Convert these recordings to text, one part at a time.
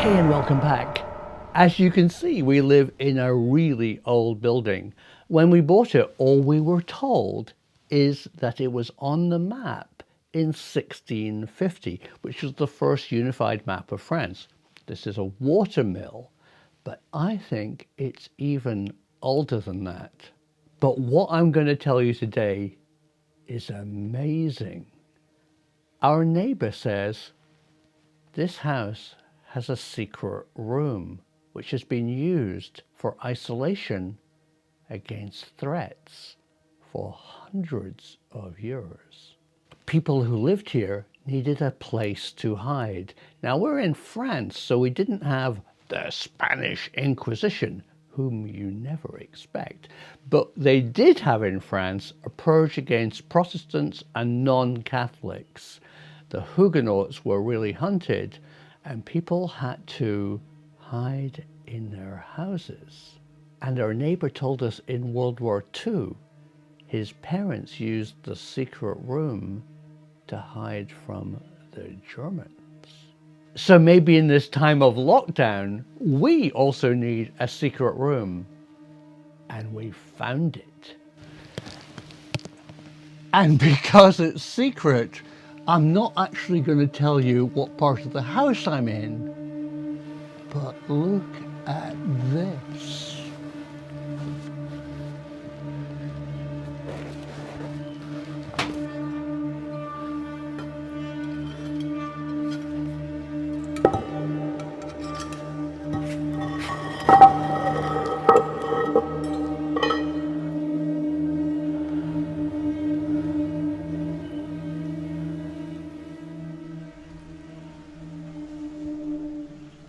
Hey, and welcome back. As you can see, we live in a really old building. When we bought it, all we were told is that it was on the map in 1650, which was the first unified map of France. This is a watermill, but I think it's even older than that. But what I'm going to tell you today is amazing. Our neighbor says this house has a secret room which has been used for isolation against threats for hundreds of years. People who lived here needed a place to hide. Now, we're in France, so we didn't have the Spanish Inquisition, whom you never expect. But they did have in France a purge against Protestants and non-Catholics. The Huguenots were really hunted, and people had to hide in their houses. And our neighbor told us in World War II, his parents used the secret room to hide from the Germans. So maybe in this time of lockdown, we also need a secret room. And we found it. And because it's secret, I'm not actually going to tell you what part of the house I'm in, but look at this.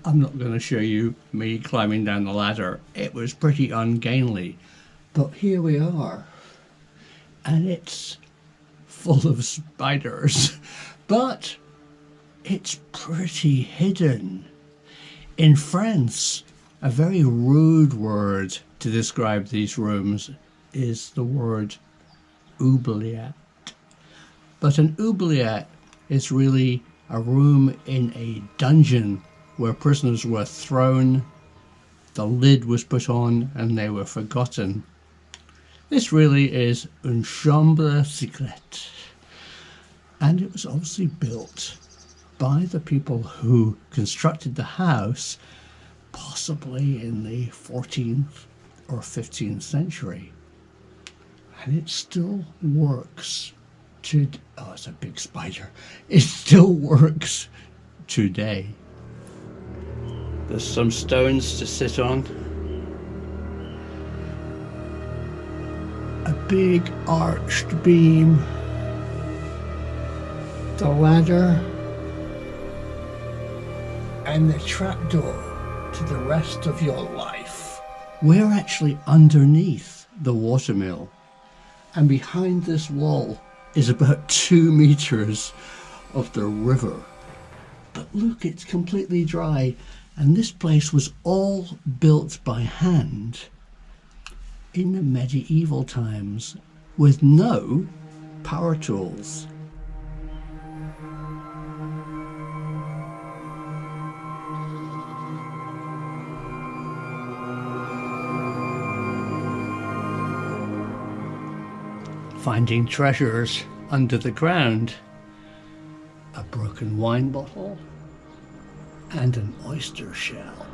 I'm not going to show you me climbing down the ladder. It was pretty ungainly. But here we are. And it's full of spiders. But it's pretty hidden. In France, a very rude word to describe these rooms is the word oubliette. But an oubliette is really a room in a dungeon where prisoners were thrown, the lid was put on, and they were forgotten. This really is une chambre secret. And it was obviously built by the people who constructed the house, possibly in the 14th or 15th century. And it still works oh, it's a big spider. It still works today. There's some stones to sit on. A big arched beam. The ladder. And the trapdoor to the rest of your life. We're actually underneath the watermill. And behind this wall is about 2 meters of the river. But look, it's completely dry. And this place was all built by hand in the medieval times with no power tools. Finding treasures under the ground, a broken wine bottle, and an oyster shell.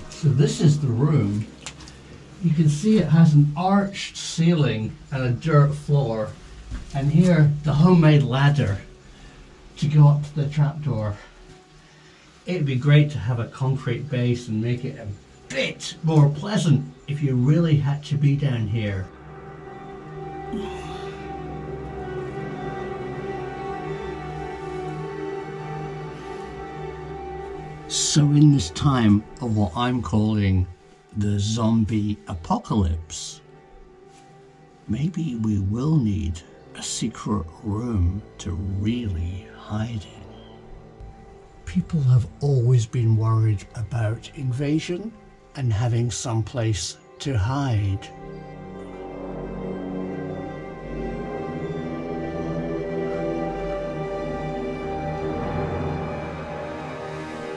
So this is the room. You can see it has an arched ceiling and a dirt floor, and here the homemade ladder to go up to the trapdoor. It'd be great to have a concrete base and make it a bit more pleasant if you really had to be down here. So in this time of what I'm calling the zombie apocalypse, maybe we will need a secret room to really hide in. People have always been worried about invasion and having some place to hide.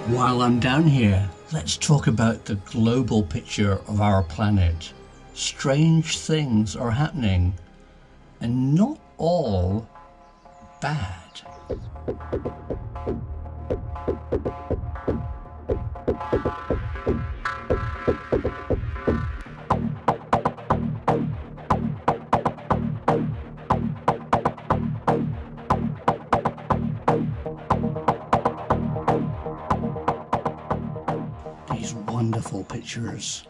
While I'm down here, let's talk about the global picture of our planet. Strange things are happening, and not all bad. These wonderful pictures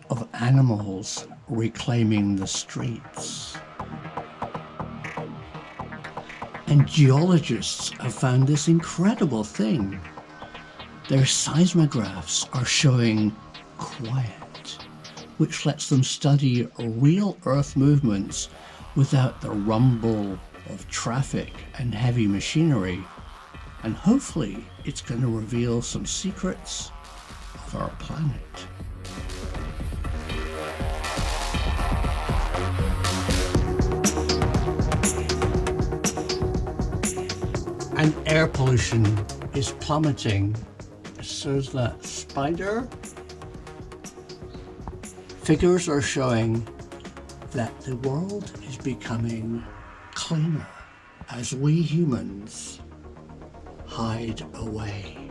of animals reclaiming the streets. And geologists have found this incredible thing. Their seismographs are showing quiet, which lets them study real Earth movements without the rumble of traffic and heavy machinery. And hopefully it's going to reveal some secrets of our planet. And air pollution is plummeting. Says that spider. Figures are showing that the world is becoming cleaner as we humans hide away.